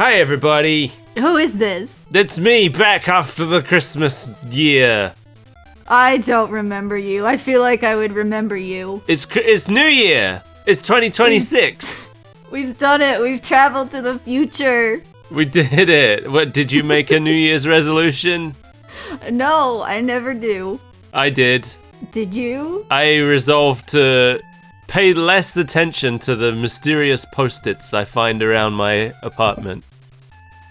Hi, everybody. Who is this? It's me, back after the Christmas year. I don't remember you. I feel like I would remember you. It's New Year. It's 2026. We've done it. We've traveled to the future. We did it. What, did you make a New Year's resolution? No, I never do. I did. Did you? I resolved to pay less attention to the mysterious post-its I find around my apartment.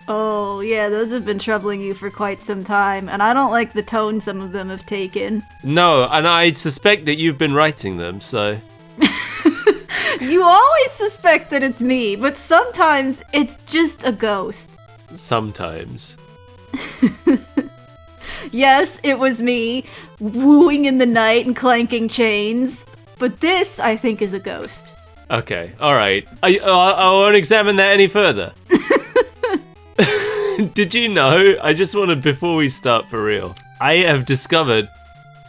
Oh, yeah, those have been troubling you for quite some time, and I don't like the tone some of them have taken. No, and I suspect that you've been writing them, so... You always suspect that it's me, but sometimes it's just a ghost. Sometimes. Yes, it was me, wooing in the night and clanking chains, but this, I think, is a ghost. Okay, alright. I won't examine that any further. Did you know, I just wanted, before we start for real, I have discovered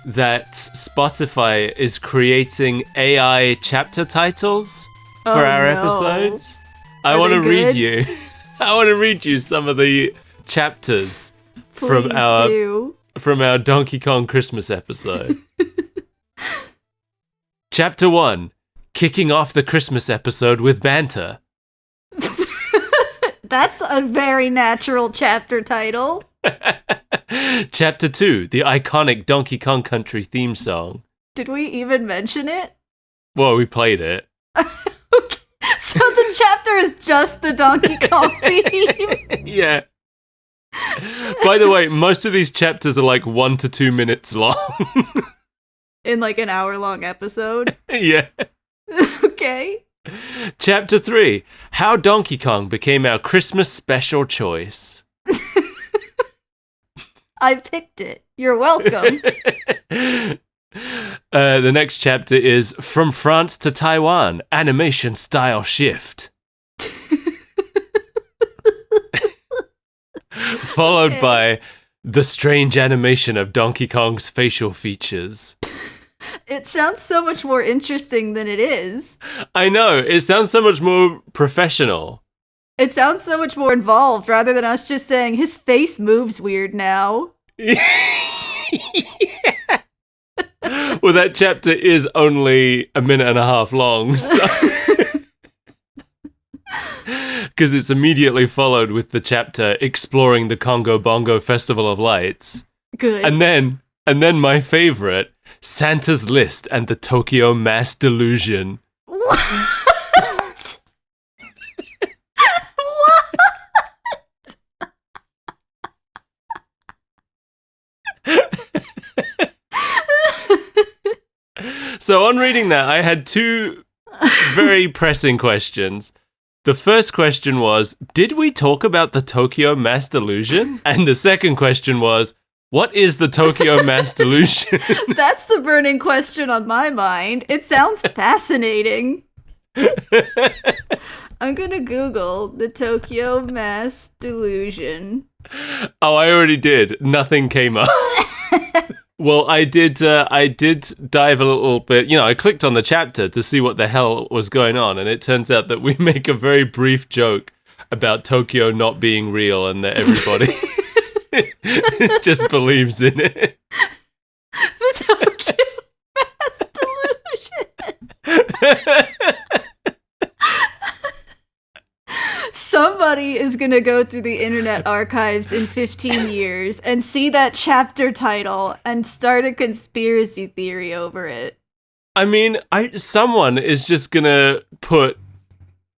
that Spotify is creating AI chapter titles for our episodes. I want to read you some of the chapters from our Donkey Kong Christmas episode. Chapter 1, kicking off the Christmas episode with banter. That's a very natural chapter title. Chapter 2, the iconic Donkey Kong Country theme song. Did we even mention it? Well, we played it. Okay. So the chapter is just the Donkey Kong theme? Yeah. By the way, most of these chapters are like 1 to 2 minutes long. In like an hour-long episode? Yeah. Okay. Chapter 3, how Donkey Kong became our Christmas special choice. I picked it. You're welcome. The next chapter is From France to Taiwan, animation style shift. Followed by the strange animation of Donkey Kong's facial features. It sounds so much more interesting than it is. I know, it sounds so much more professional. It sounds so much more involved rather than us just saying his face moves weird now. Yeah. Well, that chapter is only a minute and a half long, so... Because it's immediately followed with the chapter exploring the Congo Bongo Festival of Lights. Good. And then my favorite, Santa's List and the Tokyo Mass Delusion. What? So on reading that, I had two very pressing questions. The first question was, did we talk about the Tokyo Mass Delusion? And the second question was, what is the Tokyo Mass Delusion? That's the burning question on my mind. It sounds fascinating. I'm gonna Google the Tokyo Mass Delusion. Oh, I already did. Nothing came up. Well, I did dive a little bit. You know, I clicked on the chapter to see what the hell was going on, and it turns out that we make a very brief joke about Tokyo not being real and that everybody just believes in it. The Tokyo Mass Delusion. Somebody is gonna go through the internet archives in 15 years and see that chapter title and start a conspiracy theory over it. I mean, someone is just gonna put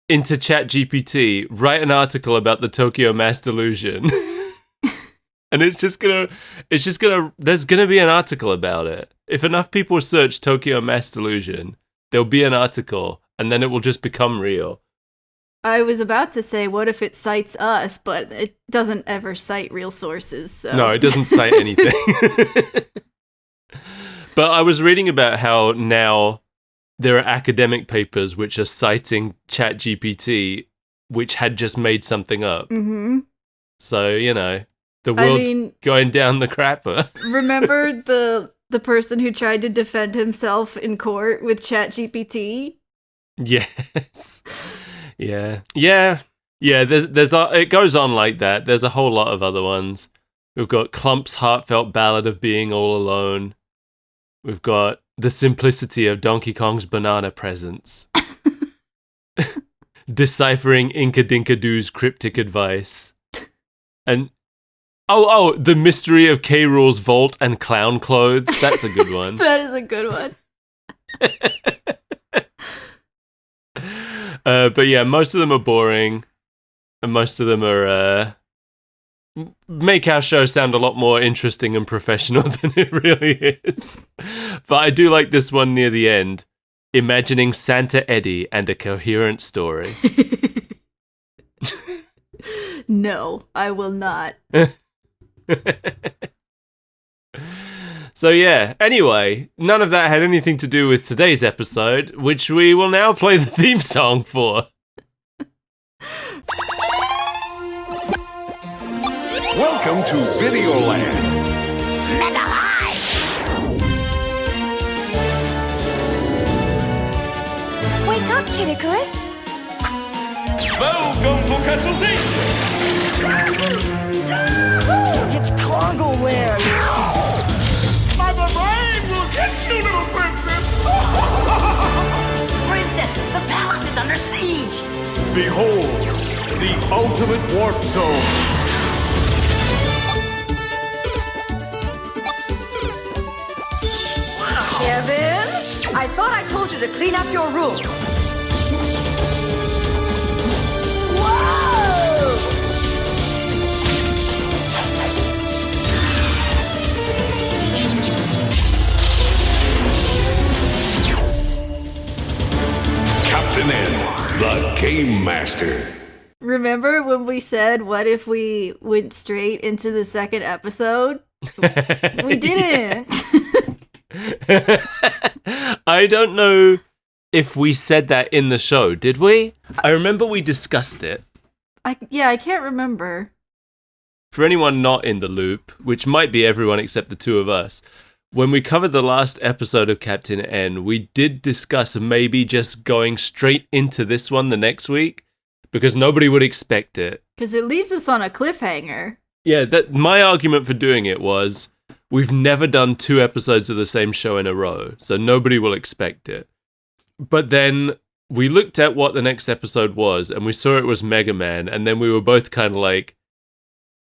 into ChatGPT, write an article about the Tokyo Mass Delusion. And there's gonna be an article about it. If enough people search Tokyo Mass Delusion, there'll be an article, and then it will just become real. I was about to say, what if it cites us, but it doesn't ever cite real sources, so... No, it doesn't cite anything. But I was reading about how now there are academic papers which are citing ChatGPT, which had just made something up. Mm-hmm. So, you know, the world's going down the crapper. Remember the person who tried to defend himself in court with ChatGPT? Yes. Yeah. Yeah. Yeah, it goes on like that. There's a whole lot of other ones. We've got Clump's heartfelt ballad of being all alone. We've got the simplicity of Donkey Kong's banana presents. Deciphering Inka Dinka Doo's cryptic advice. And the mystery of K. Rool's vault and clown clothes. That's a good one. That is a good one. But yeah, most of them are boring. And most of them are make our show sound a lot more interesting and professional than it really is. But I do like this one near the end. Imagining Santa Eddie and a coherent story. No, I will not. So yeah, anyway, none of that had anything to do with today's episode, which we will now play the theme song for. Welcome to Videoland. Mega High! Wake up, Kid Icarus! Welcome to Castle It's Cloggle Land! My brain will get you, little princess! Princess, the palace is under siege! Behold, the ultimate warp zone. Kevin, I thought I told you to clean up your room. Whoa! Captain N, the Game Master. Remember when we said, what if we went straight into the second episode? We didn't. I don't know if we said that in the show, did we? I remember we discussed it. I can't remember. For anyone not in the loop, which might be everyone except the two of us, when we covered the last episode of Captain N, we did discuss maybe just going straight into this one the next week, because nobody would expect it. Because it leaves us on a cliffhanger. Yeah, my argument for doing it was, we've never done 2 episodes of the same show in a row, so nobody will expect it. But then we looked at what the next episode was, and we saw it was Mega Man, and then we were both kind of like,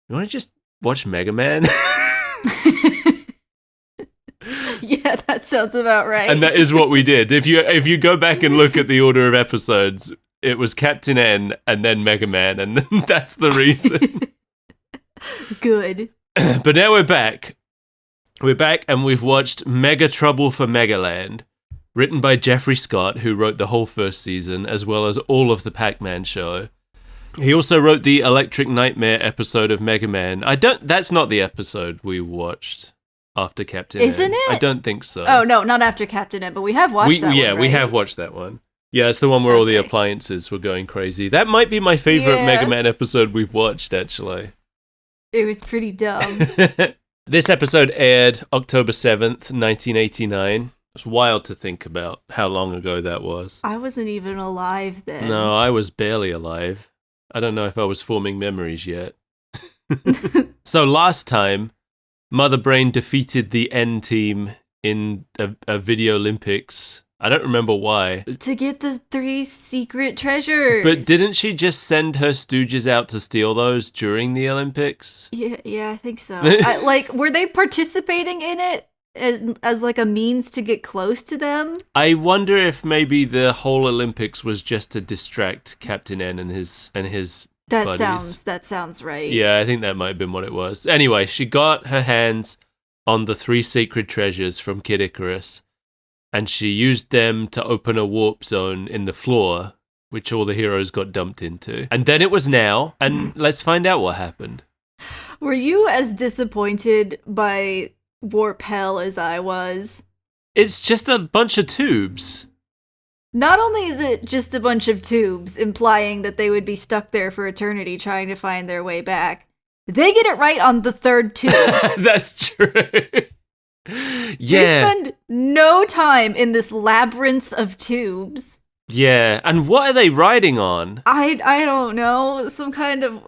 you want to just watch Mega Man? Yeah, that sounds about right. And that is what we did. If you go back and look at the order of episodes, it was Captain N, and then Mega Man, and then that's the reason. Good. But now we're back. We're back and we've watched Mega Trouble for Megaland, written by Jeffrey Scott, who wrote the whole first season, as well as all of the Pac-Man show. He also wrote the Electric Nightmare episode of Mega Man. That's not the episode we watched after Captain N. Isn't it? I don't think so. Oh, no, not after Captain N, but we have watched that one, Yeah, we right? have watched that one. Yeah, it's the one where all the appliances were going crazy. That might be my favorite Mega Man episode we've watched, actually. It was pretty dumb. This episode aired October 7th, 1989. It's wild to think about how long ago that was. I wasn't even alive then. No, I was barely alive. I don't know if I was forming memories yet. So last time, Mother Brain defeated the N team in a Video Olympics. I don't remember why. To get the 3 secret treasures. But didn't she just send her stooges out to steal those during the Olympics? Yeah, I think so. Were they participating in it as like a means to get close to them? I wonder if maybe the whole Olympics was just to distract Captain N and his buddies. That sounds right. Yeah, I think that might have been what it was. Anyway, she got her hands on the 3 sacred treasures from Kid Icarus, and she used them to open a warp zone in the floor, which all the heroes got dumped into. And then it was now, and let's find out what happened. Were you as disappointed by Warp Hell as I was? It's just a bunch of tubes. Not only is it just a bunch of tubes, implying that they would be stuck there for eternity trying to find their way back, they get it right on the 3rd tube. That's true. Yeah. They spend no time in this labyrinth of tubes. Yeah, and what are they riding on? I don't know. Some kind of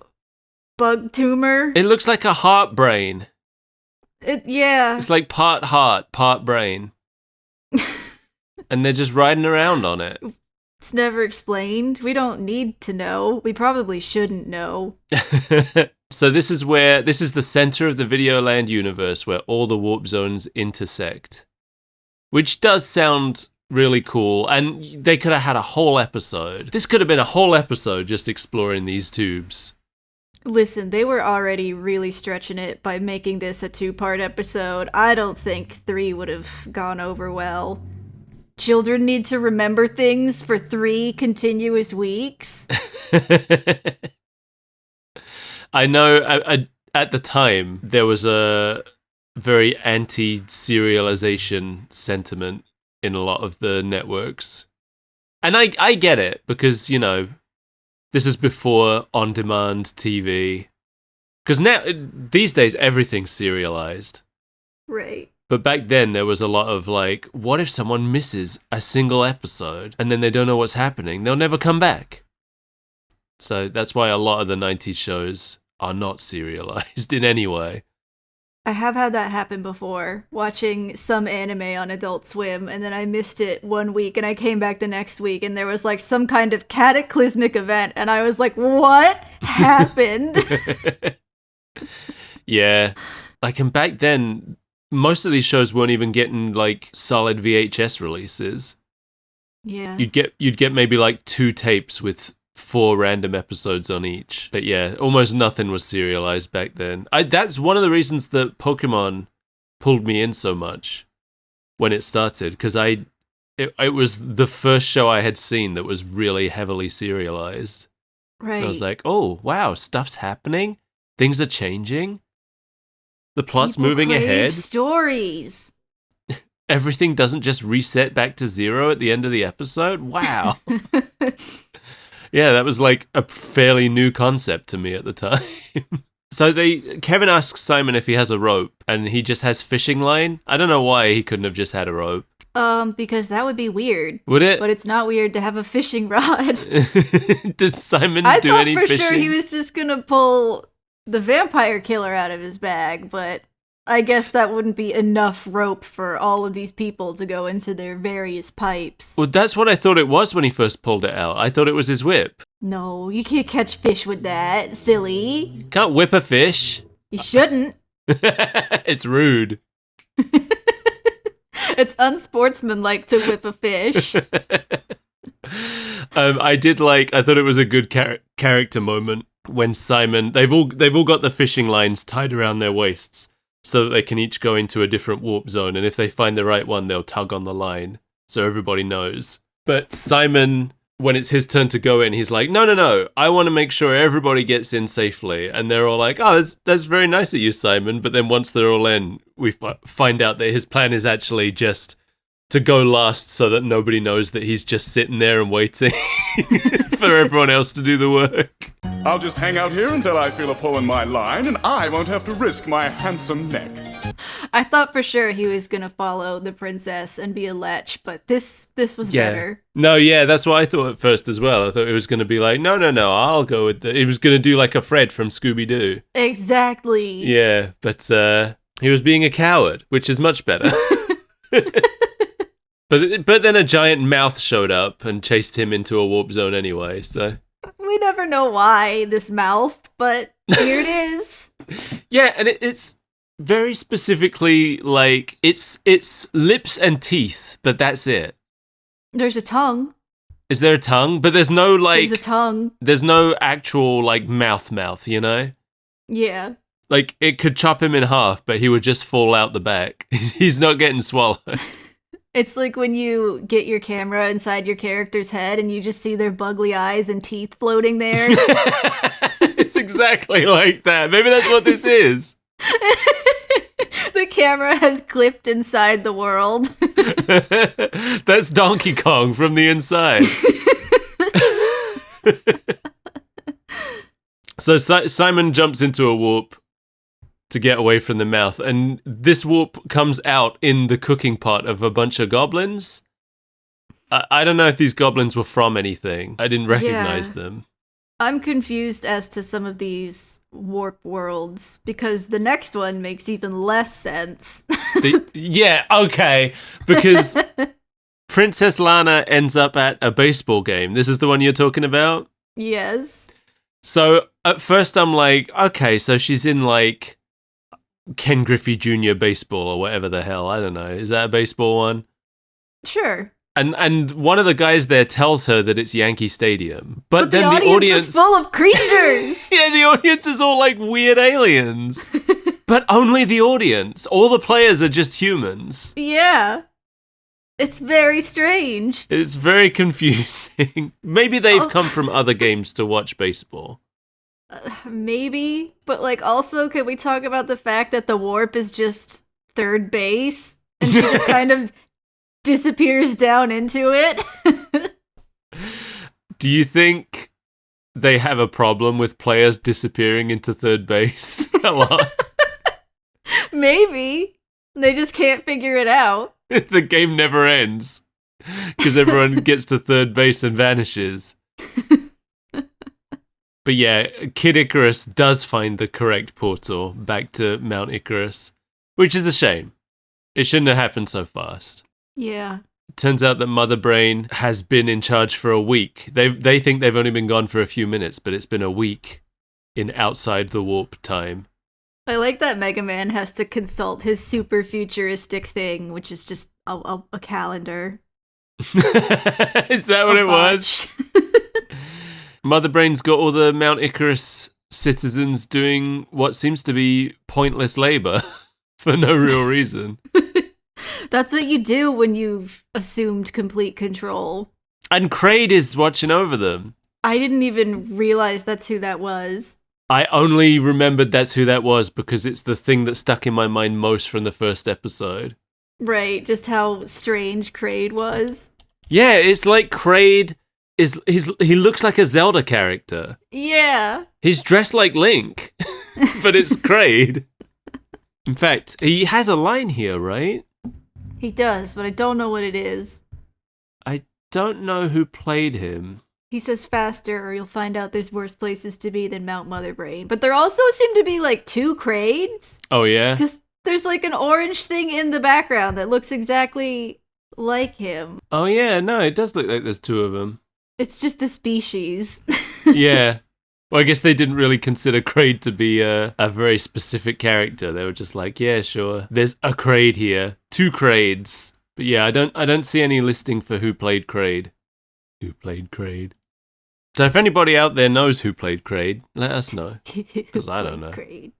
bug tumor. It looks like a heart brain. Yeah. It's like part heart, part brain. And they're just riding around on it. It's never explained. We don't need to know. We probably shouldn't know. So this is the center of the Videoland universe where all the warp zones intersect. Which does sound really cool, and they could have had a whole episode. This could have been a whole episode just exploring these tubes. Listen, they were already really stretching it by making this a 2-part episode. I don't think 3 would have gone over well. Children need to remember things for 3 continuous weeks. I know at the time there was a very anti-serialization sentiment in a lot of the networks. And I get it, because, you know, this is before on-demand TV. Because now, these days, everything's serialized. Right. But back then, there was a lot of like, what if someone misses a single episode and then they don't know what's happening? They'll never come back. So that's why a lot of the 90s shows are not serialized in any way. I have had that happen before, watching some anime on Adult Swim, and then I missed it one week, and I came back the next week, and there was like some kind of cataclysmic event, and I was like, what happened? Yeah. Like, and back then, most of these shows weren't even getting like solid VHS releases. Yeah. You'd get maybe like 2 tapes with 4 random episodes on each. But yeah, almost nothing was serialized back then. That's one of the reasons that Pokemon pulled me in so much when it started, because it was the first show I had seen that was really heavily serialized. Right. I was like, oh wow, stuff's happening, things are changing, the plot's People moving crave ahead. Stories. Everything doesn't just reset back to 0 at the end of the episode. Wow. Yeah, that was like a fairly new concept to me at the time. So Kevin asks Simon if he has a rope, and he just has fishing line. I don't know why he couldn't have just had a rope. Because that would be weird. Would it? But it's not weird to have a fishing rod. Does Simon I do thought any for fishing? sure he was just gonna pull the vampire killer out of his bag, but I guess that wouldn't be enough rope for all of these people to go into their various pipes. Well, that's what I thought it was when he first pulled it out. I thought it was his whip. No, you can't catch fish with that, silly. Can't whip a fish. You shouldn't. It's rude. It's unsportsmanlike to whip a fish. I thought it was a good character moment when Simon, they've all got the fishing lines tied around their waists so that they can each go into a different warp zone, and if they find the right one, they'll tug on the line so everybody knows. But Simon, when it's his turn to go in, he's like, no, I want to make sure everybody gets in safely. And they're all like, oh, that's very nice of you, Simon. But then once they're all in, we find out that his plan is actually just to go last so that nobody knows that he's just sitting there and waiting for everyone else to do the work. I'll just hang out here until I feel a pull in my line, and I won't have to risk my handsome neck. I thought for sure he was gonna follow the princess and be a lech, but this was better. No, yeah, that's what I thought at first as well. I thought it was going to be like, no, I'll go with it was going to do like a Fred from Scooby-Doo. Exactly. Yeah, but he was being a coward, which is much better. But then a giant mouth showed up and chased him into a warp zone anyway, so... We never know why, this mouth, but here it is. Yeah, and it's very specifically, like, it's lips and teeth, but that's it. There's a tongue. Is there a tongue? But there's no, like... There's a tongue. There's no actual, like, mouth, you know? Yeah. Like, it could chop him in half, but he would just fall out the back. He's not getting swallowed. It's like when you get your camera inside your character's head and you just see their buggly eyes and teeth floating there. It's exactly like that. Maybe that's what this is. The camera has clipped inside the world. That's Donkey Kong from the inside. So Simon jumps into a warp to get away from the mouth, and this warp comes out in the cooking pot of a bunch of goblins. I don't know if these goblins were from anything. I didn't recognize them. I'm confused as to some of these warp worlds because the next one makes even less sense. Yeah, okay. Because Princess Lana ends up at a baseball game. This is the one you're talking about? Yes. So at first I'm like, okay, so she's in like Ken Griffey Jr. baseball or whatever the hell. I don't know. Is that a baseball one? Sure. And one of the guys there tells her that it's Yankee Stadium. But then the audience is full of creatures. Yeah, the audience is all like weird aliens. But only the audience. All the players are just humans. Yeah. It's very strange. It's very confusing. Maybe they've come from other games to watch baseball. Maybe. But like also, can we talk about the fact that the warp is just third base? And she just kind of disappears down into it. Do you think they have a problem with players disappearing into third base a lot? Maybe. They just can't figure it out. The game never ends because everyone gets to third base and vanishes. But yeah, Kid Icarus does find the correct portal back to Mount Icarus, which is a shame. It shouldn't have happened so fast. Yeah. Turns out that Mother Brain has been in charge for a week. They think they've only been gone for a few minutes, but it's been a week in outside the warp time. I like that Mega Man has to consult his super futuristic thing, which is just a calendar. Is that what it was? Mother Brain's got all the Mount Icarus citizens doing what seems to be pointless labor for no real reason. That's what you do when you've assumed complete control. And Kraid is watching over them. I didn't even realize that's who that was. I only remembered that's who that was because it's the thing that stuck in my mind most from the first episode. Right, just how strange Kraid was. Yeah, it's like Kraid he looks like a Zelda character. Yeah. He's dressed like Link, but it's Kraid. In fact, he has a line here, right? He does, but I don't know what it is. I don't know who played him. He says faster or you'll find out there's worse places to be than Mount Mother Brain. But there also seem to be like two Kraids. Oh, yeah? Because there's like an orange thing in the background that looks exactly like him. Oh, yeah, no, it does look like there's two of them. It's just a species. Yeah. Well, I guess they didn't really consider Kraid to be a very specific character. They were just like, yeah, sure. There's a Kraid here. Two Kraids. But yeah, I don't see any listing for who played Kraid. Who played Kraid? So if anybody out there knows who played Kraid, let us know. Because I don't know. Kraid.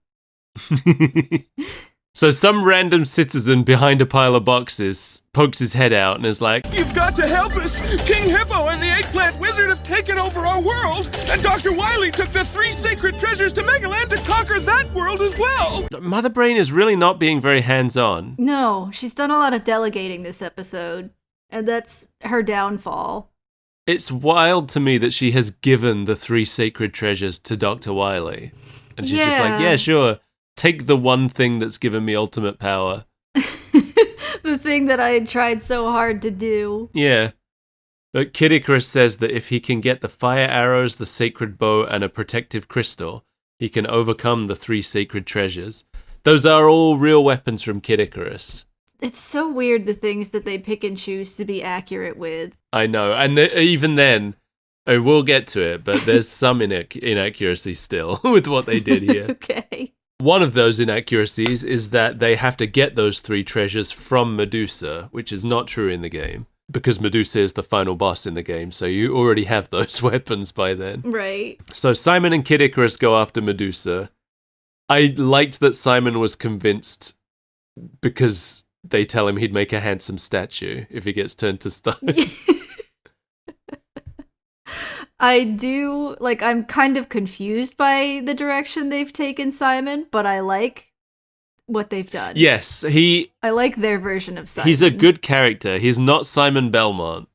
So some random citizen behind a pile of boxes pokes his head out and is like, You've got to help us! King Hippo and the Eggplant Wizard have taken over our world, and Dr. Wily took the 3 sacred treasures to Megaland to conquer that world as well! Mother Brain is really not being very hands-on. No, she's done a lot of delegating this episode. And that's her downfall. It's wild to me that she has given the 3 sacred treasures to Dr. Wily. And she's just like, yeah, sure. Take the one thing that's given me ultimate power. The thing that I had tried so hard to do. Yeah. But Kid Icarus says that if he can get the fire arrows, the sacred bow, and a protective crystal, he can overcome the 3 sacred treasures. Those are all real weapons from Kid Icarus. It's so weird the things that they pick and choose to be accurate with. I know. And even then, we'll get to it, but there's some inaccuracy still with what they did here. Okay. One of those inaccuracies is that they have to get those 3 treasures from Medusa, which is not true in the game, because Medusa is the final boss in the game, so you already have those weapons by then. Right. So Simon and Kid Icarus go after Medusa. I liked that Simon was convinced because they tell him he'd make a handsome statue if he gets turned to stone. I do, like, I'm kind of confused by the direction they've taken Simon, but I like what they've done. Yes, I like their version of Simon. he's a good character. He's not Simon Belmont,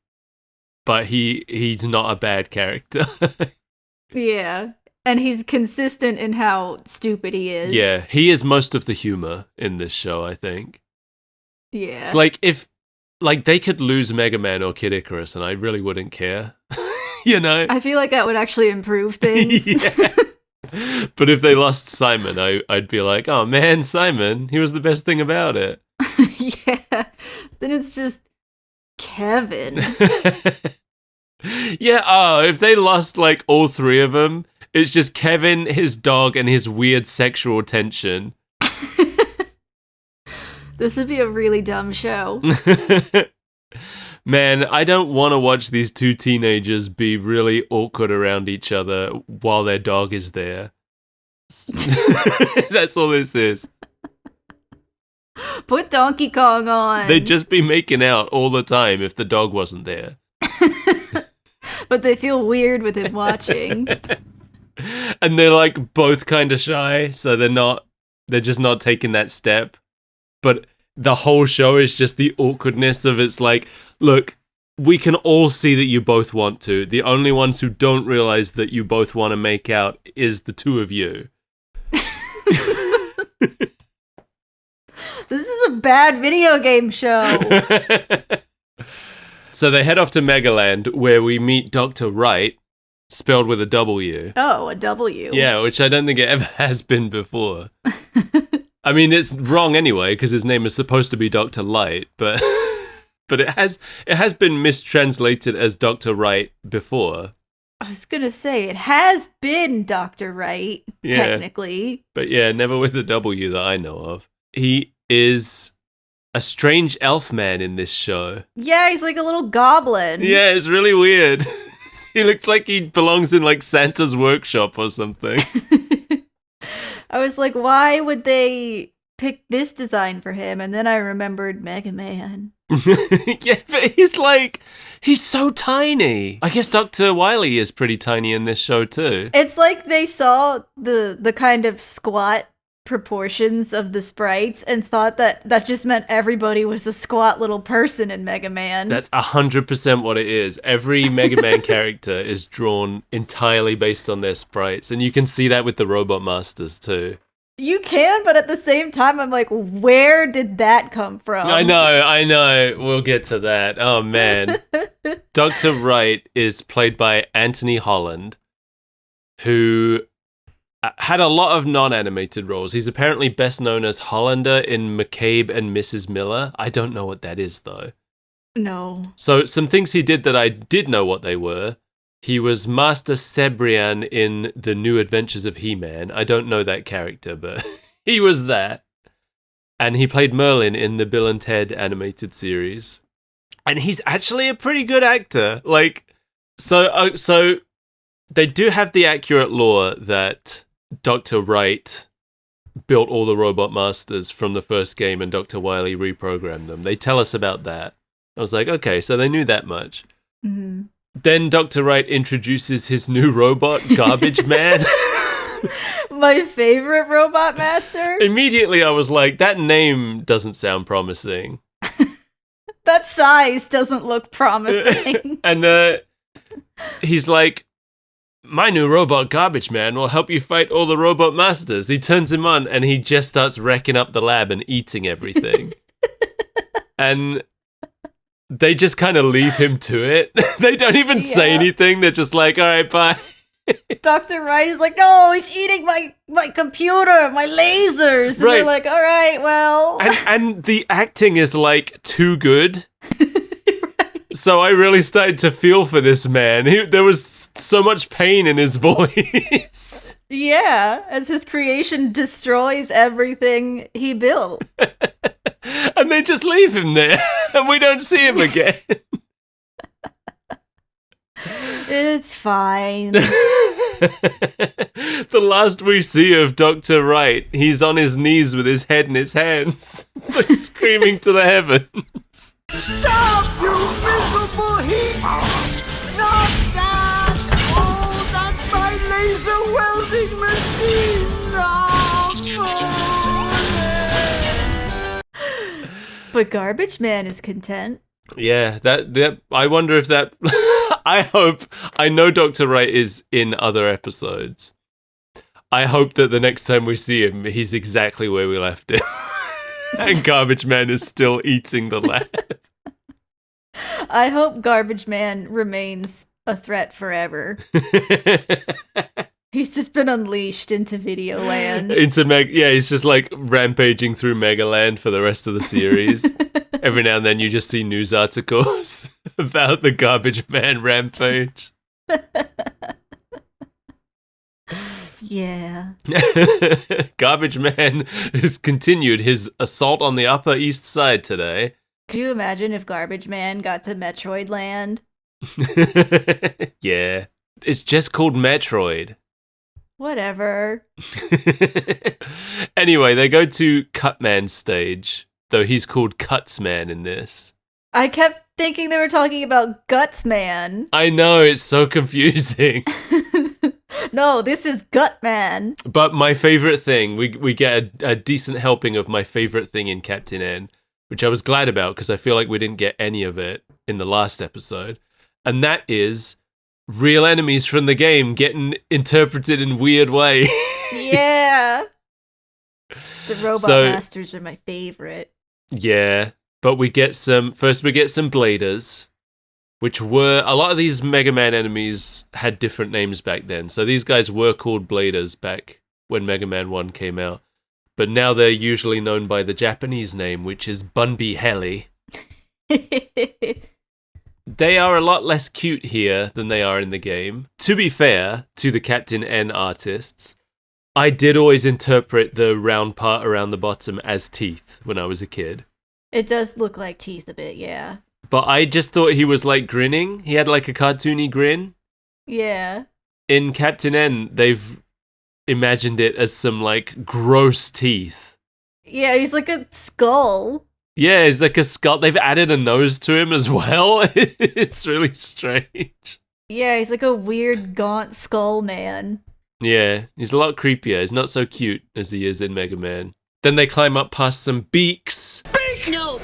but he's not a bad character. Yeah, and he's consistent in how stupid he is. Yeah, he is most of the humor in this show, I think. Yeah. It's like if like, they could lose Mega Man or Kid Icarus, and I really wouldn't care. You know? I feel like that would actually improve things. Yeah. But if they lost Simon, I'd be like, oh man, Simon, he was the best thing about it. Yeah. Then it's just Kevin. Yeah, if they lost, like, all three of them, it's just Kevin, his dog, and his weird sexual tension. This would be a really dumb show. Man, I don't want to watch these two teenagers be really awkward around each other while their dog is there. That's all this is. Put Donkey Kong on. They'd just be making out all the time if the dog wasn't there. But they feel weird with him watching. And they're, like, both kind of shy, so they're just not taking that step. But the whole show is just the awkwardness of, it's like, look, we can all see that you both want to. The only ones who don't realize that you both want to make out is the two of you. This is a bad video game show. So they head off to Megaland, where we meet Dr. Wright, spelled with a W. Oh, a W. Yeah, which I don't think it ever has been before. I mean, it's wrong anyway, because his name is supposed to be Dr. Light, but but it has been mistranslated as Dr. Wright before. I was gonna say, it has been Dr. Wright, technically. But yeah, never with a W that I know of. He is a strange elf man in this show. Yeah, he's like a little goblin. Yeah, it's really weird. He looks like he belongs in, like, Santa's workshop or something. I was like, why would they pick this design for him? And then I remembered Mega Man. Yeah, but he's so tiny. I guess Dr. Wily is pretty tiny in this show too. It's like they saw the kind of squat proportions of the sprites and thought that just meant everybody was a squat little person in Mega Man. That's 100% what it is. Every Mega Man character is drawn entirely based on their sprites, and you can see that with the Robot Masters too. You can, but at the same time, I'm like, where did that come from? I know. We'll get to that. Oh, man. Dr. Wright is played by Anthony Holland, who had a lot of non-animated roles. He's apparently best known as Hollander in McCabe and Mrs. Miller. I don't know what that is, though. No. So, some things he did that I did know what they were. He was Master Cebrian in The New Adventures of He-Man. I don't know that character, but he was that. And he played Merlin in the Bill and Ted animated series. And he's actually a pretty good actor. Like, so they do have the accurate lore that Dr. Wright built all the Robot Masters from the first game and Dr. Wily reprogrammed them. They tell us about that. I was like, okay, so they knew that much. Mm-hmm. Then Dr. Wright introduces his new robot, Garbage Man. My favorite Robot Master? Immediately I was like, that name doesn't sound promising. That size doesn't look promising. And he's like, my new robot, Garbage Man, will help you fight all the Robot Masters. He turns him on and he just starts wrecking up the lab and eating everything. And they just kind of leave him to it. They don't even say anything. They're just like, all right, bye. Dr. Wright is like, no, he's eating my computer, my lasers. And they're like, all right, well. And the acting is, like, too good. Right. So I really started to feel for this man. There was so much pain in his voice. Yeah, as his creation destroys everything he built. And they just leave him there, and we don't see him again. It's fine. The last we see of Dr. Wright, he's on his knees with his head in his hands, like screaming to the heavens. Stop, you miserable heat! Not that! Oh, that's my laser welding machine! But Garbage Man is content. Yeah, that I wonder if that... I know Dr. Wright is in other episodes. I hope that the next time we see him, he's exactly where we left him. And Garbage Man is still eating the lab. I hope Garbage Man remains a threat forever. He's just been unleashed into Videoland. He's just like rampaging through Megaland for the rest of the series. Every now and then you just see news articles about the Garbage Man rampage. Yeah. Garbage Man has continued his assault on the Upper East Side today. Could you imagine if Garbage Man got to Metroid Land? Yeah. It's just called Metroid. Whatever. Anyway, they go to Cutman's stage, though he's called Cutsman in this. I kept thinking they were talking about Guts Man. I know, it's so confusing. No, this is Gutman. But my favorite thing, we get a decent helping of my favorite thing in Captain N, which I was glad about because I feel like we didn't get any of it in the last episode. And that is real enemies from the game getting interpreted in weird ways. Yeah. The Robot Masters are my favorite. Yeah, but we get some bladers, which were, a lot of these Mega Man enemies had different names back then. So these guys were called bladers back when Mega Man 1 came out. But now they're usually known by the Japanese name, which is Bunby Heli. They are a lot less cute here than they are in the game. To be fair to the Captain N artists, I did always interpret the round part around the bottom as teeth when I was a kid. It does look like teeth a bit, yeah. But I just thought he was like grinning. He had like a cartoony grin. Yeah. In Captain N, they've imagined it as some like gross teeth. Yeah, he's like a skull. Yeah, he's like a skull. They've added a nose to him as well. It's really strange. Yeah, he's like a weird gaunt skull man. Yeah, he's a lot creepier. He's not so cute as he is in Mega Man. Then they climb up past some beaks. No.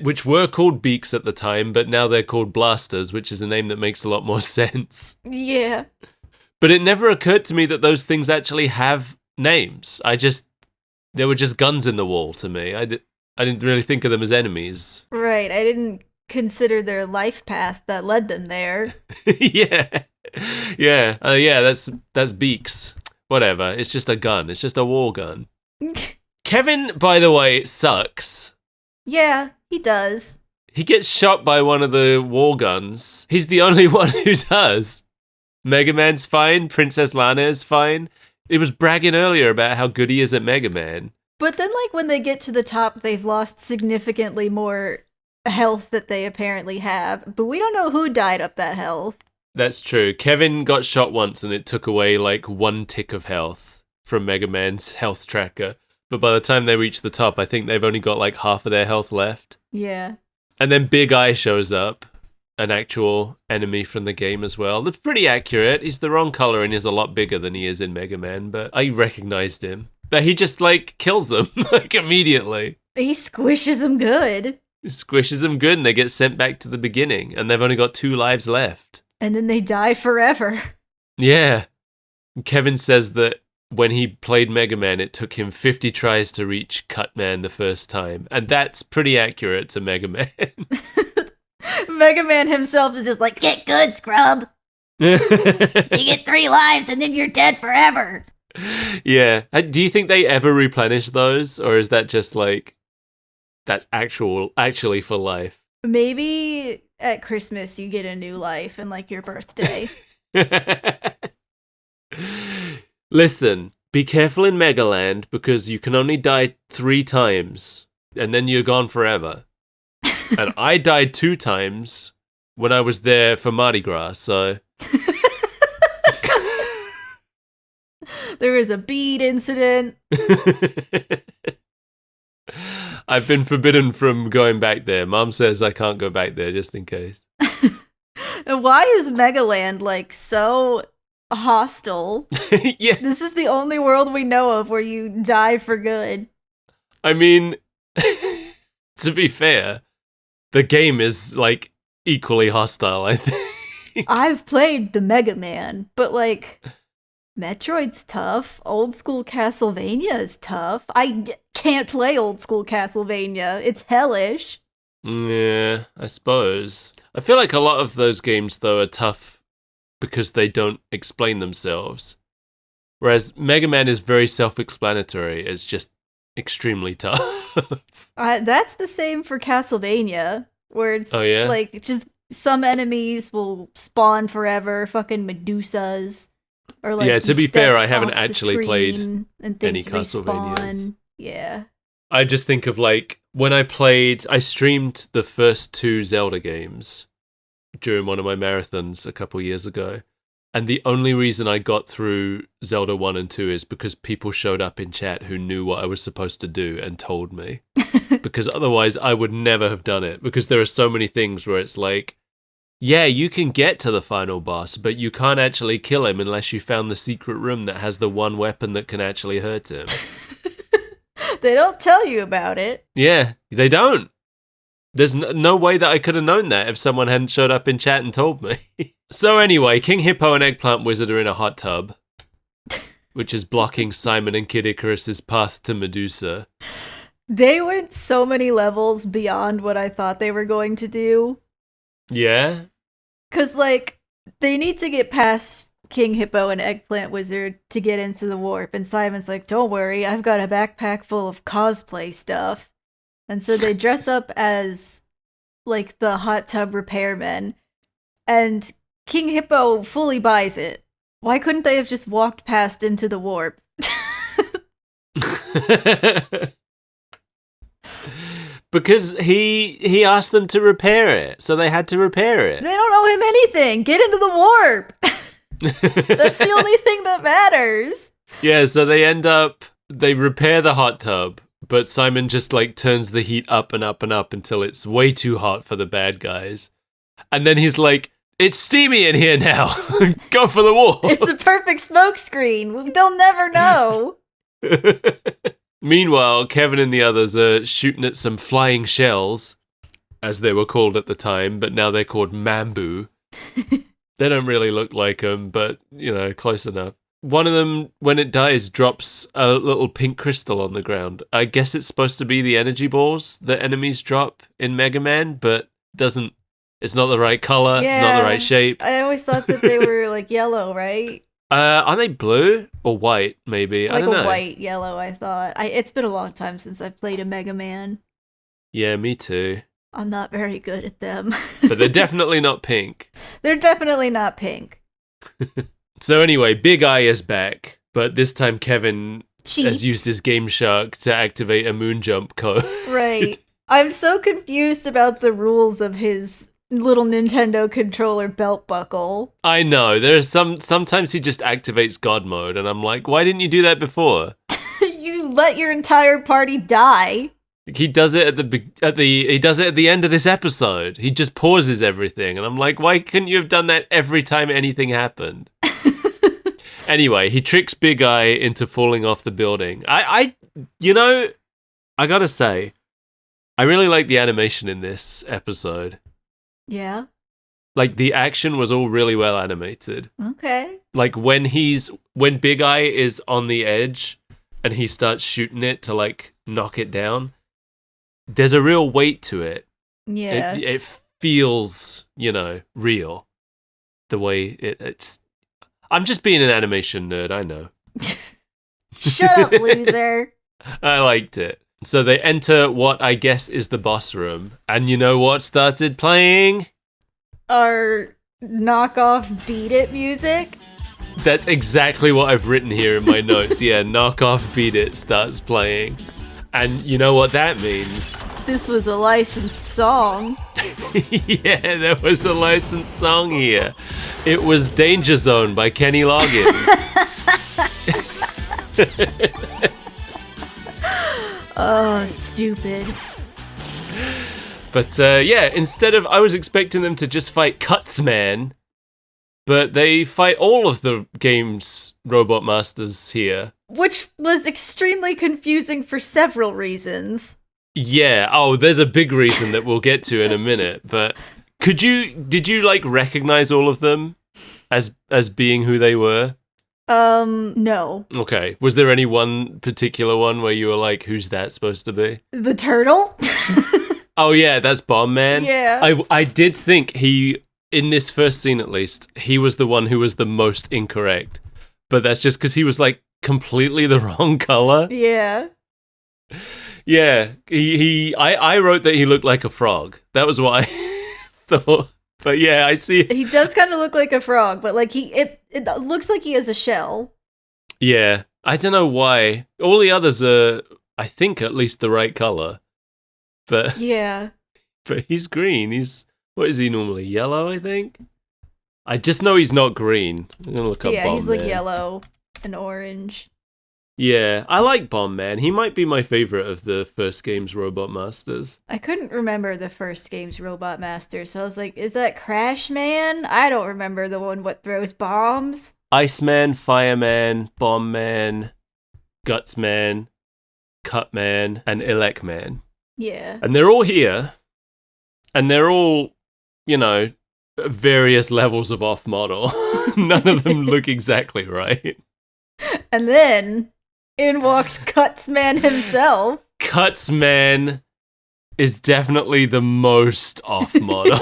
Which were called beaks at the time, but now they're called blasters, which is a name that makes a lot more sense. Yeah. But it never occurred to me that those things actually have names. They were just guns in the wall to me. I didn't really think of them as enemies. Right, I didn't consider their life path that led them there. Yeah. That's beaks. Whatever. It's just a gun. It's just a war gun. Kevin, by the way, sucks. Yeah, he does. He gets shot by one of the war guns. He's the only one who does. Mega Man's fine. Princess Lana is fine. It was bragging earlier about how good he is at Mega Man. But then, like, when they get to the top, they've lost significantly more health that they apparently have. But we don't know who died up that health. That's true. Kevin got shot once and it took away, like, 1 tick of health from Mega Man's health tracker. But by the time they reach the top, I think they've only got, like, half of their health left. Yeah. And then Big Eye shows up, an actual enemy from the game as well. That's pretty accurate. He's the wrong color and he's a lot bigger than he is in Mega Man, but I recognized him. But he just, like, kills them, like, immediately. He squishes them good. He squishes them good and they get sent back to the beginning, and they've only got 2 lives left. And then they die forever. Yeah. Kevin says that when he played Mega Man, it took him 50 tries to reach Cutman the first time. And that's pretty accurate to Mega Man. Mega Man himself is just like, Get good, scrub. You get 3 lives and then you're dead forever. Yeah. Do you think they ever replenish those? Or is that just like, that's actually for life? maybe at Christmas you get a new life and like your birthday. Listen, be careful in Megaland because you can only die 3 times and then you're gone forever. And I died 2 times when I was there for Mardi Gras, so... There was a bead incident. I've been forbidden from going back there. Mom says I can't go back there just in case. And why is Megaland like so hostile? Yeah. This is the only world we know of where you die for good. I mean, to be fair, the game is like equally hostile, I think. I've played the Mega Man, but like Metroid's tough. Old school Castlevania is tough. I can't play old school Castlevania. It's hellish. Yeah, I suppose. I feel like a lot of those games, though, are tough because they don't explain themselves. Whereas Mega Man is very self-explanatory. It's just extremely tough. That's the same for Castlevania, where it's like just some enemies will spawn forever, fucking Medusas. Or like to be fair, I haven't off the actually played screen and things any Castlevanias. respawn. Yeah. I just think of like when I streamed the first 2 Zelda games during one of my marathons a couple years ago. And the only reason I got through Zelda 1 and 2 is because people showed up in chat who knew what I was supposed to do and told me. Because otherwise I would never have done it. Because there are so many things where it's like, yeah, you can get to the final boss, but you can't actually kill him unless you found the secret room that has the one weapon that can actually hurt him. They don't tell you about it. Yeah, they don't. There's no way that I could have known that if someone hadn't showed up in chat and told me. So anyway, King Hippo and Eggplant Wizard are in a hot tub, which is blocking Simon and Kid Icarus's path to Medusa. They went so many levels beyond what I thought they were going to do. Yeah? Because, like, they need to get past King Hippo and Eggplant Wizard to get into the warp. And Simon's like, don't worry, I've got a backpack full of cosplay stuff. And so they dress up as, like, the hot tub repairmen. And King Hippo fully buys it. Why couldn't they have just walked past into the warp? Because he asked them to repair it, so they had to repair it. They don't owe him anything. Get into the warp. That's the only thing that matters. Yeah, so they repair the hot tub, but Simon just like turns the heat up and up and up until it's way too hot for the bad guys. And then he's like, it's steamy in here now. Go for the wall. It's a perfect smoke screen. They'll never know. Meanwhile, Kevin and the others are shooting at some flying shells, as they were called at the time, but now they're called Mambu. They don't really look like them, but, you know, close enough. One of them, when it dies, drops a little pink crystal on the ground. I guess it's supposed to be the energy balls that enemies drop in Mega Man, but doesn't. It's not the right color. Yeah, it's not the right shape. I always thought that they were like yellow, right? Are they blue or white? Maybe like I don't know. A white yellow. I thought. It's been a long time since I've played a Mega Man. Yeah, me too. I'm not very good at them. But they're definitely not pink. They're definitely not pink. So anyway, Big Eye is back, but this time Kevin has used his Game Shark to activate a moon jump code. Right. I'm so confused about the rules of his little Nintendo controller belt buckle. I know. There's sometimes he just activates God mode, and I'm like, why didn't you do that before? You let your entire party die. He does it at the end of this episode. He just pauses everything, and I'm like, why couldn't you have done that every time anything happened? Anyway, he tricks Big Eye into falling off the building. I gotta say, I really like the animation in this episode. Yeah. Like, the action was all really well animated. Okay. Like, when Big Eye is on the edge and he starts shooting it to, like, knock it down, there's a real weight to it. Yeah. It feels, real. The way it's... I'm just being an animation nerd, I know. Shut up, loser. I liked it. So they enter what I guess is the boss room. And you know what started playing? Our knockoff Beat It music? That's exactly what I've written here in my notes. Yeah, knockoff Beat It starts playing. And you know what that means? This was a licensed song. Yeah, there was a licensed song here. It was Danger Zone by Kenny Loggins. Oh, stupid. But instead of, I was expecting them to just fight Cutsman, but they fight all of the game's Robot Masters here. Which was extremely confusing for several reasons. Yeah, there's a big reason that we'll get to in a minute, but did you like recognize all of them as being who they were? No. Okay. Was there any one particular one where you were like, who's that supposed to be? The turtle? Oh yeah, that's Bomb Man. Yeah. I did think he, in this first scene at least, he was the one who was the most incorrect. But that's just because he was like completely the wrong color. Yeah. Yeah, I wrote that he looked like a frog. That was what I thought. But yeah, I see. He does kind of look like a frog, but like it looks like he has a shell. Yeah, I don't know why. All the others are, I think, at least the right color. But Yeah. but he's green. What is he normally? Yellow, I think. I just know he's not green. I'm gonna look up. Yeah, Bomb he's like Man. yellow and orange. Yeah, I like Bomb Man. He might be my favorite of the first game's Robot Masters. I couldn't remember the first game's Robot Master, so I was like, is that Crash Man? I don't remember the one what throws bombs. Iceman, Fireman, Bomb Man, Guts Man, Cut Man, and Elec Man. Yeah. And they're all here, and they're all, various levels of off model. None of them look exactly right. And then in walks Cuts Man himself. Cuts Man is definitely the most off model.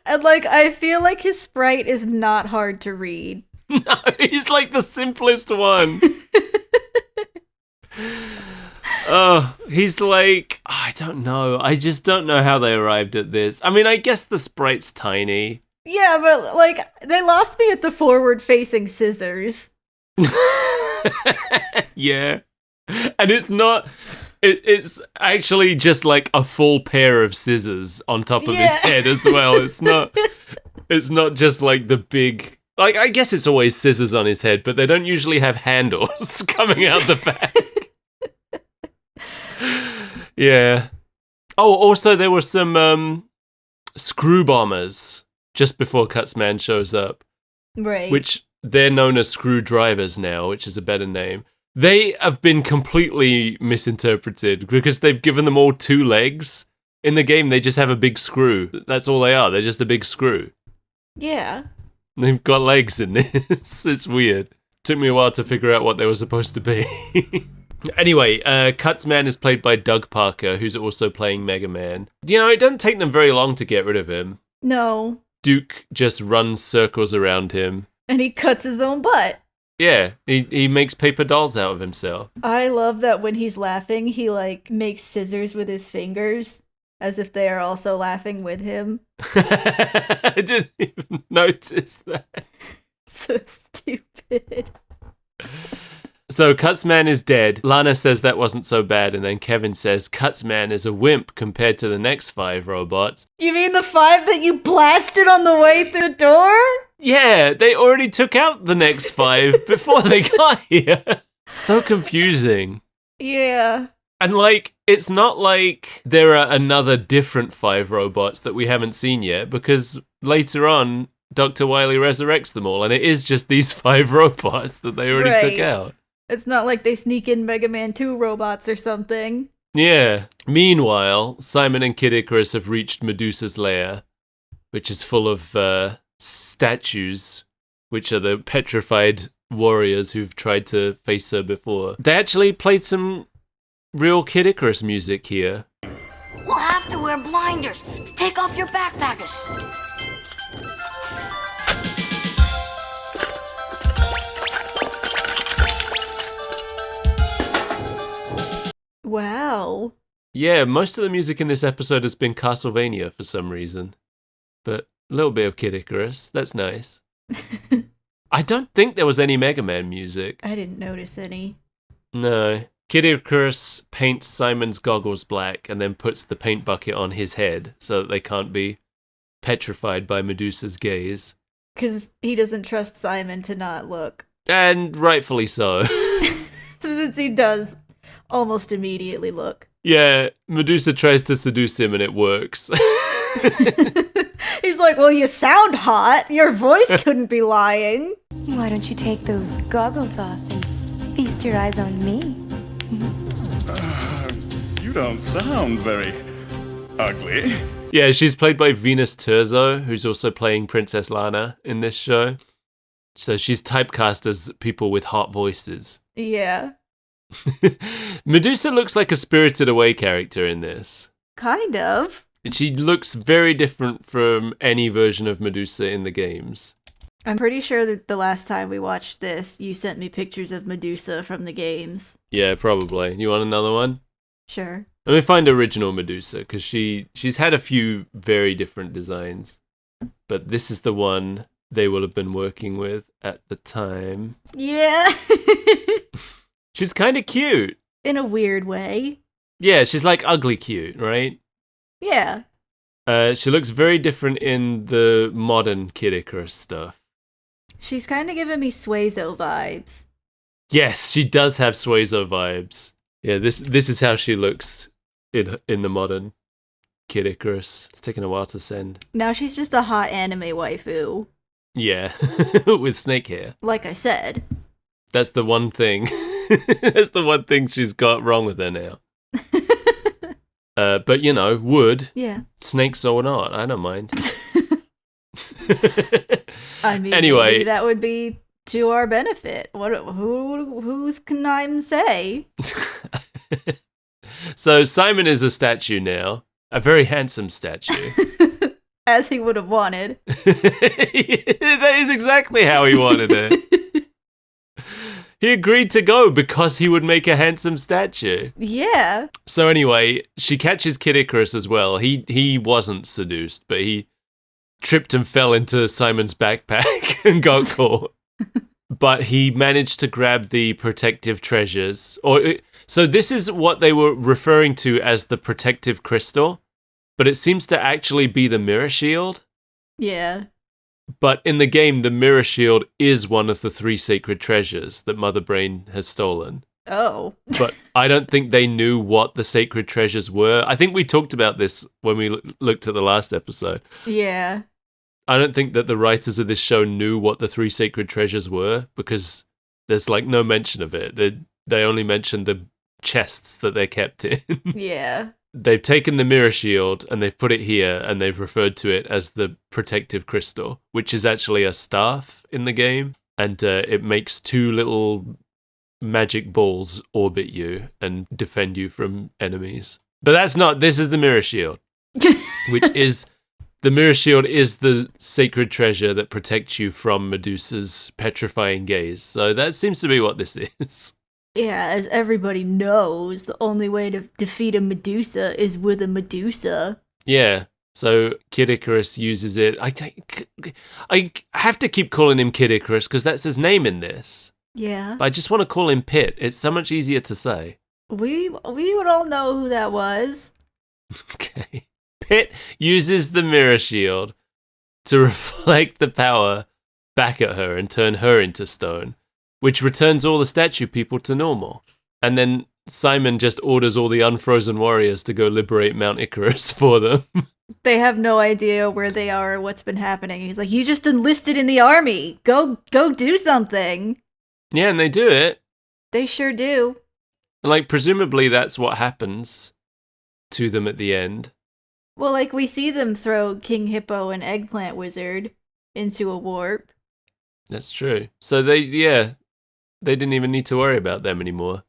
And like, I feel like his sprite is not hard to read. No, he's like the simplest one. Oh, he's like, I don't know. I just don't know how they arrived at this. I mean, I guess the sprite's tiny. Yeah, but like, they lost me at the forward-facing scissors. Yeah. And it's not... It's actually just like a full pair of scissors on top of his head as well. It's not just like the big... Like, I guess it's always scissors on his head, but they don't usually have handles coming out the back. Yeah. Oh, also there were some screw bombers just before Cutsman shows up. Right. Which they're known as screwdrivers now, which is a better name. They have been completely misinterpreted because they've given them all 2 legs. In the game, they just have a big screw. That's all they are. They're just a big screw. Yeah. They've got legs in this. It's weird. Took me a while to figure out what they were supposed to be. Anyway, Cutsman is played by Doug Parker, who's also playing Mega Man. It doesn't take them very long to get rid of him. No. Duke just runs circles around him. And he cuts his own butt. Yeah, he makes paper dolls out of himself. I love that when he's laughing, he like makes scissors with his fingers as if they are also laughing with him. I didn't even notice that. So stupid. So Cutsman is dead. Lana says that wasn't so bad, and then Kevin says Cutsman is a wimp compared to the next 5 robots. You mean the 5 that you blasted on the way through the door? Yeah, they already took out the next 5 before they got here. So confusing. Yeah. And like, it's not like there are another different 5 robots that we haven't seen yet, because later on, Dr. Wily resurrects them all, and it is just these 5 robots that they already took out. It's not like they sneak in Mega Man 2 robots or something. Yeah. Meanwhile, Simon and Kid Icarus have reached Medusa's lair, which is full of statues, which are the petrified warriors who've tried to face her before. They actually played some real Kid Icarus music here. We'll have to wear blinders. Take off your backpackers. Wow. Yeah, most of the music in this episode has been Castlevania for some reason. But a little bit of Kid Icarus. That's nice. I don't think there was any Mega Man music. I didn't notice any. No. Kid Icarus paints Simon's goggles black and then puts the paint bucket on his head so that they can't be petrified by Medusa's gaze. Because he doesn't trust Simon to not look. And rightfully so. Since he does almost immediately look. Yeah, Medusa tries to seduce him and it works. He's like, well, you sound hot. Your voice couldn't be lying. Why don't you take those goggles off and feast your eyes on me? You don't sound very ugly. Yeah, she's played by Venus Terzo, who's also playing Princess Lana in this show. So she's typecast as people with hot voices. Yeah. Medusa looks like a Spirited Away character in this. Kind of. She looks very different from any version of Medusa in the games. I'm pretty sure that the last time we watched this, you sent me pictures of Medusa from the games. Yeah, probably. You want another one? Sure. Let me find original Medusa, because she's had a few very different designs. But this is the one they will have been working with at the time. Yeah. She's kind of cute. In a weird way. Yeah, she's like ugly cute, right? Yeah. She looks very different in the modern Kid Icarus stuff. She's kind of giving me Suezo vibes. Yes, she does have Suezo vibes. Yeah, this is how she looks in the modern Kid Icarus. It's taken a while to send. Now she's just a hot anime waifu. Yeah, with snake hair. Like I said. That's the one thing. That's the one thing she's got wrong with her now. But you know, wood. Yeah. Snakes or not, I don't mind. I mean, anyway, maybe that would be to our benefit. Who's can I say? So Simon is a statue now, a very handsome statue. As he would have wanted. That is exactly how he wanted it. He agreed to go because he would make a handsome statue. Yeah. So anyway, she catches Kid Icarus as well. He wasn't seduced, but he tripped and fell into Simon's backpack and got caught. But he managed to grab the protective treasures. So this is what they were referring to as the protective crystal, but it seems to actually be the mirror shield. Yeah. But in the game, the mirror shield is one of the 3 sacred treasures that Mother Brain has stolen. Oh. But I don't think they knew what the sacred treasures were. I think we talked about this when we looked at the last episode. Yeah. I don't think that the writers of this show knew what the 3 sacred treasures were, because there's like no mention of it. They only mention the chests that they're kept in. Yeah. They've taken the mirror shield and they've put it here and they've referred to it as the protective crystal, which is actually a staff in the game. And it makes 2 little magic balls orbit you and defend you from enemies. But this is the mirror shield, which is, the mirror shield is the sacred treasure that protects you from Medusa's petrifying gaze. So that seems to be what this is. Yeah, as everybody knows, the only way to defeat a Medusa is with a Medusa. Yeah, so Kid Icarus uses it. I have to keep calling him Kid Icarus because that's his name in this. Yeah. But I just want to call him Pit. It's so much easier to say. We would all know who that was. Okay. Pit uses the mirror shield to reflect the power back at her and turn her into stone, which returns all the statue people to normal. And then Simon just orders all the unfrozen warriors to go liberate Mount Icarus for them. They have no idea where they are or what's been happening. He's like, you just enlisted in the army. Go do something. Yeah, and they do it. They sure do. And like, presumably that's what happens to them at the end. Well, like, we see them throw King Hippo and Eggplant Wizard into a warp. That's true. So they didn't even need to worry about them anymore.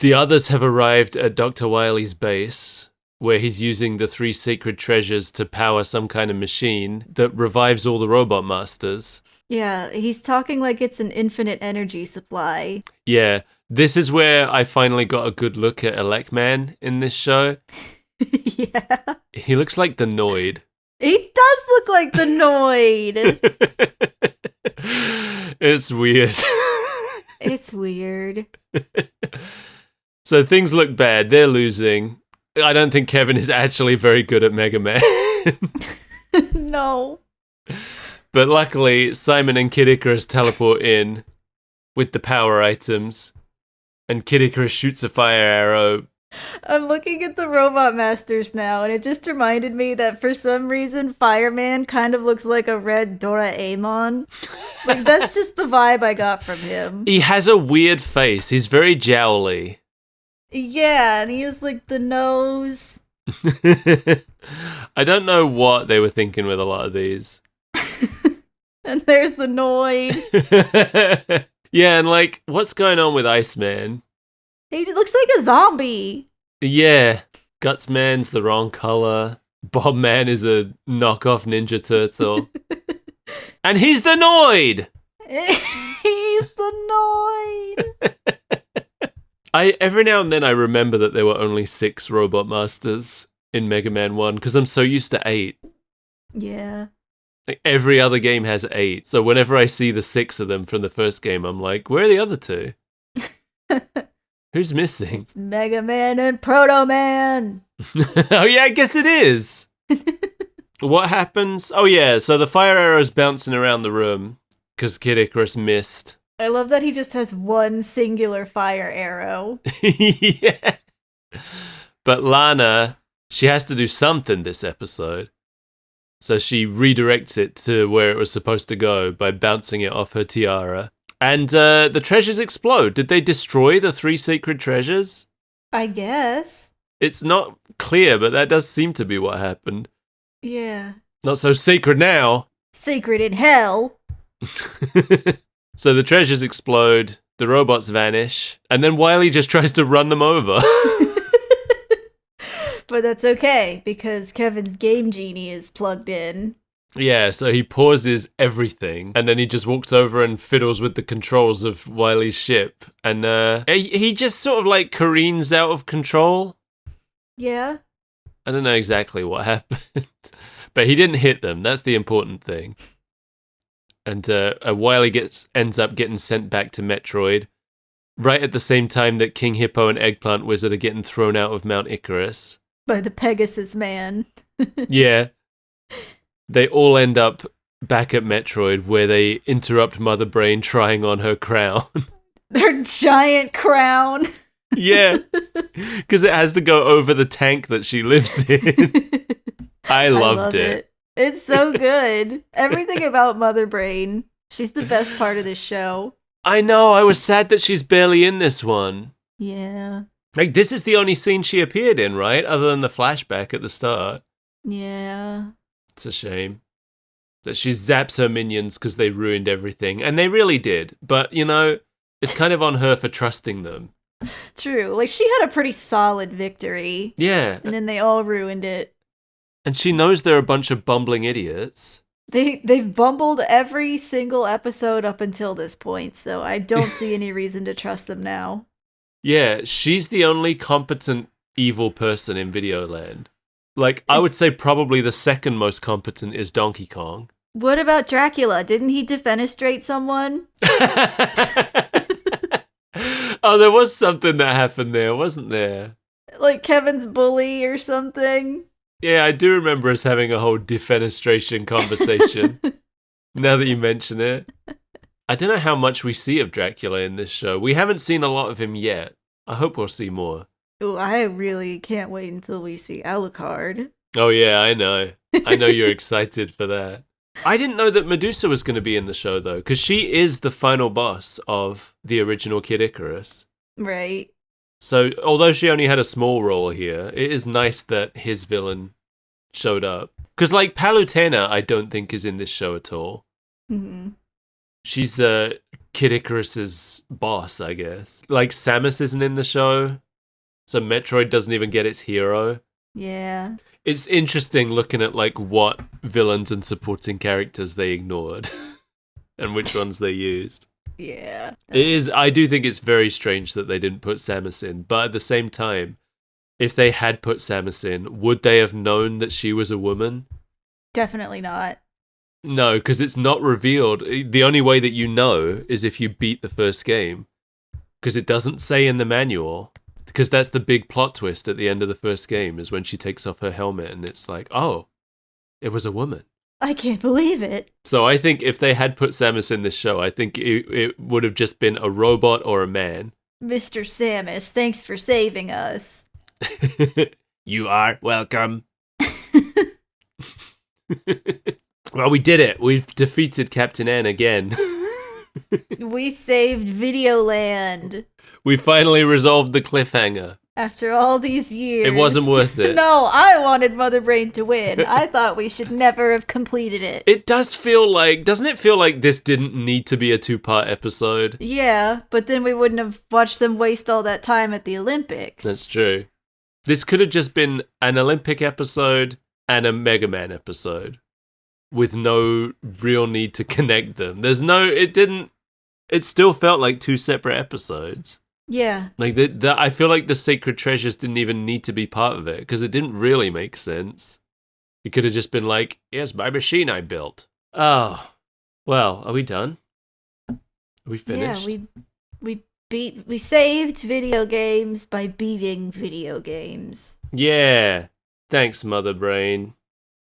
The others have arrived at Dr. Wily's base, where he's using the 3 sacred treasures to power some kind of machine that revives all the robot masters. Yeah, he's talking like it's an infinite energy supply. Yeah, this is where I finally got a good look at Elecman in this show. Yeah. He looks like the Noid. He does look like the Noid. It's weird. It's weird. So things look bad. They're losing. I don't think Kevin is actually very good at Mega Man. No. But luckily, Simon and Kid Icarus teleport in with the power items, and Kid Icarus shoots a fire arrow. I'm looking at the Robot Masters now, and it just reminded me that for some reason, Fireman kind of looks like a red Doraemon. Like, that's just the vibe I got from him. He has a weird face. He's very jowly. Yeah, and he has, like, the nose. I don't know what they were thinking with a lot of these. And there's the Noid. Yeah, and like, what's going on with Iceman? He looks like a zombie. Yeah, Guts Man's the wrong color. Bob Man is a knockoff Ninja Turtle. And he's the Noid! He's the Noid. Every now and then I remember that there were only 6 Robot Masters in Mega Man 1 because I'm so used to 8. Yeah. Like, every other game has 8. So whenever I see the 6 of them from the first game, I'm like, where are the other 2? Who's missing? It's Mega Man and Proto Man. Oh yeah, I guess it is. What happens? Oh yeah, so the fire arrow's bouncing around the room because Kid Icarus missed. I love that he just has one singular fire arrow. Yeah. But Lana, she has to do something this episode. So she redirects it to where it was supposed to go by bouncing it off her tiara. And the treasures explode. Did they destroy the 3 sacred treasures? I guess. It's not clear, but that does seem to be what happened. Yeah. Not so sacred now. Sacred in hell. So the treasures explode, the robots vanish, and then Wily just tries to run them over. But that's okay, because Kevin's Game Genie is plugged in. Yeah, so he pauses everything, and then he just walks over and fiddles with the controls of Wily's ship. And he just sort of like careens out of control. Yeah. I don't know exactly what happened, but he didn't hit them. That's the important thing. And Wily ends up getting sent back to Metroid, right at the same time that King Hippo and Eggplant Wizard are getting thrown out of Mount Icarus. By the Pegasus Man. Yeah. They all end up back at Metroid, where they interrupt Mother Brain trying on her crown. Their giant crown. Yeah, because it has to go over the tank that she lives in. I loved it. It's so good. Everything about Mother Brain. She's the best part of this show. I know, I was sad that she's barely in this one. Yeah. Like, this is the only scene she appeared in, right? Other than the flashback at the start. Yeah. It's a shame that she zaps her minions because they ruined everything. And they really did. But, you know, it's kind of on her for trusting them. True. Like, she had a pretty solid victory. Yeah. And then they all ruined it. And she knows they're a bunch of bumbling idiots. They've bumbled every single episode up until this point, so I don't see any reason to trust them now. Yeah, she's the only competent evil person in Videoland. Like, I would say probably the second most competent is Donkey Kong. What about Dracula? Didn't he defenestrate someone? Oh, there was something that happened there, wasn't there? Like Kevin's bully or something? Yeah, I do remember us having a whole defenestration conversation. Now that you mention it. I don't know how much we see of Dracula in this show. We haven't seen a lot of him yet. I hope we'll see more. Oh, I really can't wait until we see Alucard. Oh yeah, I know. I know you're excited for that. I didn't know that Medusa was going to be in the show, though, because she is the final boss of the original Kid Icarus. Right. So, although she only had a small role here, it is nice that his villain showed up. Because, like, Palutena, I don't think is in this show at all. Mm-hmm. She's Kid Icarus's boss, I guess. Like, Samus isn't in the show, so Metroid doesn't even get its hero. Yeah. It's interesting looking at, like, what villains and supporting characters they ignored and which ones they used. Yeah. It is. I do think it's very strange that they didn't put Samus in, but at the same time, if they had put Samus in, would they have known that she was a woman? Definitely not. No, because it's not revealed. The only way that you know is if you beat the first game, because it doesn't say in the manual. Because that's the big plot twist at the end of the first game, is when she takes off her helmet and it's like, oh, it was a woman. I can't believe it. So I think if they had put Samus in this show, I think it would have just been a robot or a man. Mr. Samus, thanks for saving us. You are welcome. Well, we did it. We've defeated Captain N again. We saved Videoland. We finally resolved the cliffhanger. After all these years. It wasn't worth it. No, I wanted Mother Brain to win. I thought we should never have completed it. It does feel like, doesn't it feel like this didn't need to be a 2-part episode? Yeah, but then we wouldn't have watched them waste all that time at the Olympics. That's true. This could have just been an Olympic episode and a Mega Man episode with no real need to connect them. It still felt like 2 separate episodes. Yeah. Like, I feel like the Sacred Treasures didn't even need to be part of it, because it didn't really make sense. It could have just been like, here's my machine I built. Oh. Well, are we done? Are we finished? Yeah, we saved video games by beating video games. Yeah. Thanks, Mother Brain,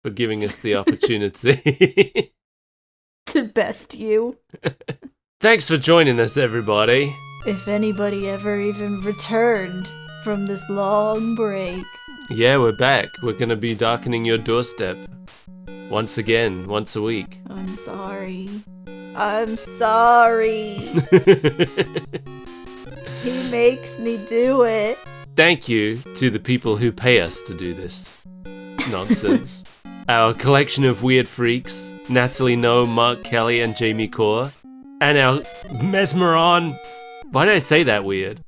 for giving us the opportunity. To best you. Thanks for joining us, everybody. If anybody ever even returned from this long break. Yeah, we're back. We're going to be darkening your doorstep. Once again, once a week. I'm sorry. I'm sorry. He makes me do it. Thank you to the people who pay us to do this nonsense. Our collection of weird freaks, Natalie No, Mark Kelly, and Jamie Core. And our Mesmeron. Why did I say that weird?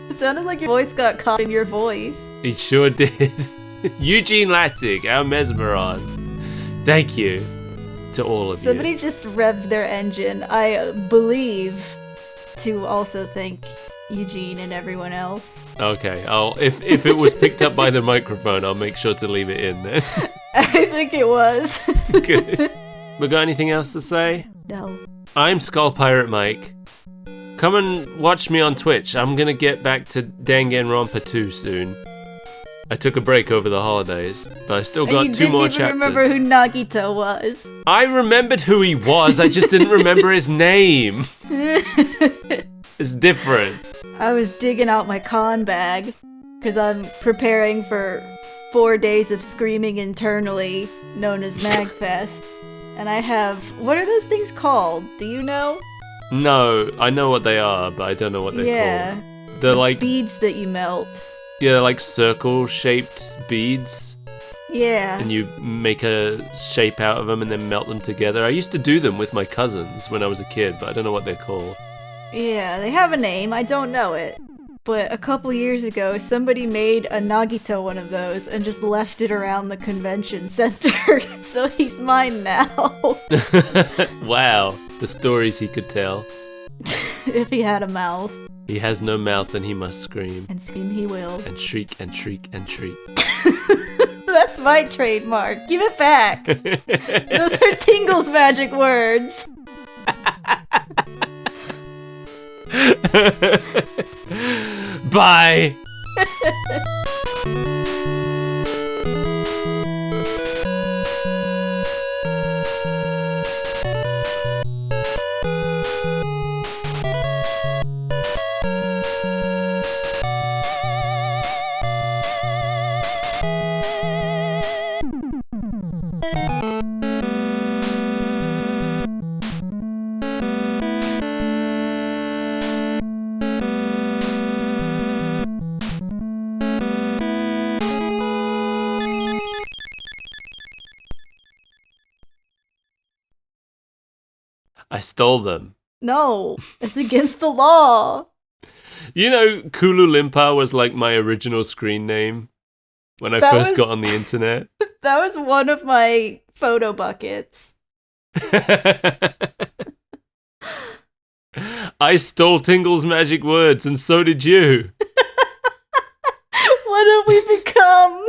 It sounded like your voice got caught in your voice. It sure did. Eugene Lattig, our Mesmeron. Thank you to all of Somebody you. just revved their engine, I believe, to also thank Eugene and everyone else. Okay, if it was picked up by the microphone, I'll make sure to leave it in there. I think it was. Good. We got anything else to say? No. I'm Skull Pirate Mike. Come and watch me on Twitch. I'm gonna get back to Danganronpa 2 soon. I took a break over the holidays, but I still got 2 more chapters. You didn't even remember who Nagito was. I remembered who he was, I just didn't remember his name. It's different. I was digging out my con bag, because I'm preparing for 4 days of screaming internally, known as MagFest. And I have... What are those things called? Do you know? No, I know what they are, but I don't know what they're called. They're like... beads that you melt. Yeah, like circle-shaped beads. Yeah. And you make a shape out of them and then melt them together. I used to do them with my cousins when I was a kid, but I don't know what they're called. Yeah, they have a name. I don't know it. But a couple years ago, somebody made a Nagito one of those and just left it around the convention center. So he's mine now. Wow, the stories he could tell. If he had a mouth. He has no mouth and he must scream. And scream he will. And shriek and shriek and shriek. That's my trademark. Give it back. Those are Tingle's magic words. Bye! I stole them. No, it's against the law. You know, Kulu Limpa was like my original screen name when I first got on the internet. That was one of my photo buckets. I stole Tingle's magic words, and so did you. What have we become?